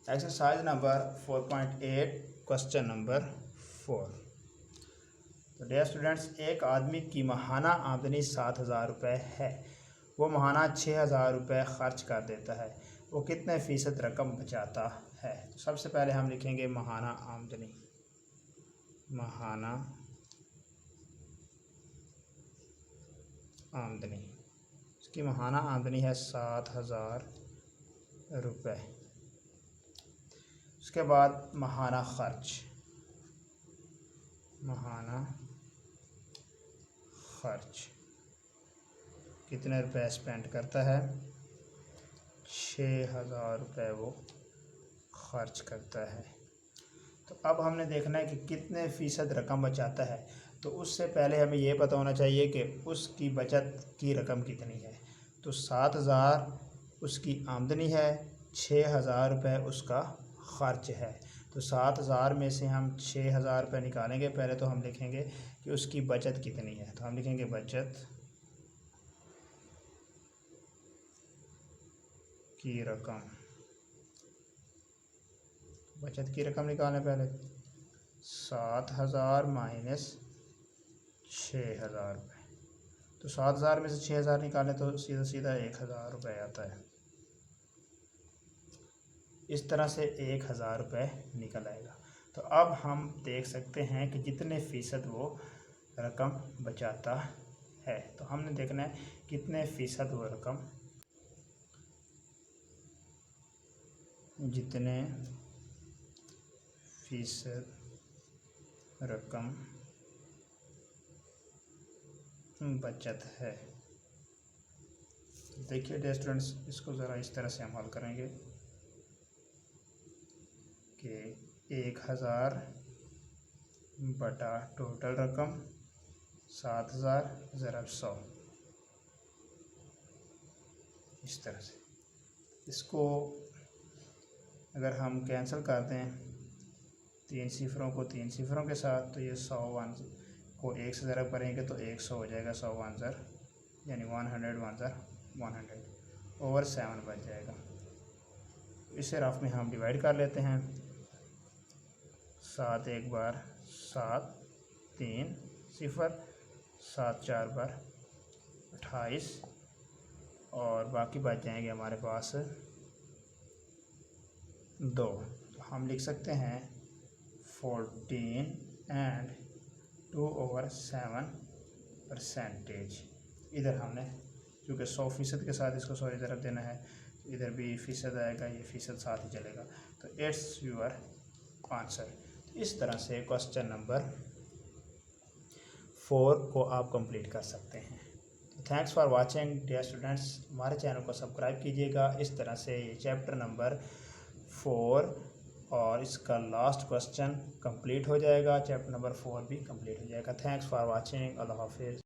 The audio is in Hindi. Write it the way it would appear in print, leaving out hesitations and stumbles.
Exercise number 4.8 question number 4। तो डियर स्टूडेंट्स, एक आदमी की माहाना आमदनी 7,000 रुपये है। वो माहाना 6,000 रुपये खर्च कर देता है। वो कितने फ़ीसद रकम बचाता है? तो सबसे पहले हम लिखेंगे माहाना आमदनी। माहाना आमदनी, इसकी माहाना आमदनी है 7,000 रुपये। उसके बाद माहाना खर्च। माहाना खर्च कितने रुपए स्पेंड करता है? 6,000 रुपये वो खर्च करता है। तो अब हमने देखना है कि कितने फ़ीसद रकम बचाता है। तो उससे पहले हमें ये पता होना चाहिए कि उसकी बचत की रकम कितनी है। तो 7,000 उसकी आमदनी है, 6,000 रुपये उसका ख़र्च है। तो 7,000 में से हम 6,000 रुपये निकालेंगे। पहले तो हम लिखेंगे कि उसकी बचत कितनी है। तो हम लिखेंगे बचत की रकम। बचत की रकम निकालें पहले। 7,000 माइनस 6,000 रुपये। तो 7,000 में से 6,000 निकालें तो सीधा सीधा 1,000 रुपये आता है। इस तरह से 1,000 रुपये निकल आएगा। तो अब हम देख सकते हैं कि जितने फ़ीसद वो रकम बचाता है। तो हमने देखना है कितने फ़ीसद वो रकम, जितने फ़ीसद रकम बचत है। देखिए डियर स्टूडेंट्स, इसको ज़रा इस तरह से हम हल करेंगे कि 1,000 बटा टोटल रकम 7,000 ज़रा 100, इस तरह से। इसको अगर हम कैंसिल कर दें 3 सिफरों को 3 सिफरों के साथ, तो ये 100 वन को 1 से ज़रा करेंगे तो 100 हो जाएगा। 100 वन ज़र यानी 100 वन ज़र 100 ओवर 7 बच जाएगा। इसे रफ में हम डिवाइड कर लेते हैं। 7 एक बार 7, 3 सिफर, 7 4 बार 28 और बाकी बच जाएंगे हमारे पास 2। तो हम लिख सकते हैं 14 एंड 2/7%। इधर हमने क्योंकि 100% के साथ इसको 100 तरफ देना है, तो इधर भी फ़ीसद आएगा, ये फ़ीसद साथ ही चलेगा। तो इट्स योर आंसर। इस तरह से क्वेश्चन नंबर 4 को आप कंप्लीट कर सकते हैं। तो thanks for watching dear students. हमारे चैनल को सब्सक्राइब कीजिएगा। इस तरह से ये चैप्टर नंबर 4 और इसका लास्ट क्वेश्चन कंप्लीट हो जाएगा। चैप्टर नंबर 4 भी कंप्लीट हो जाएगा। Thanks for watching. अल्लाह हाफिज़।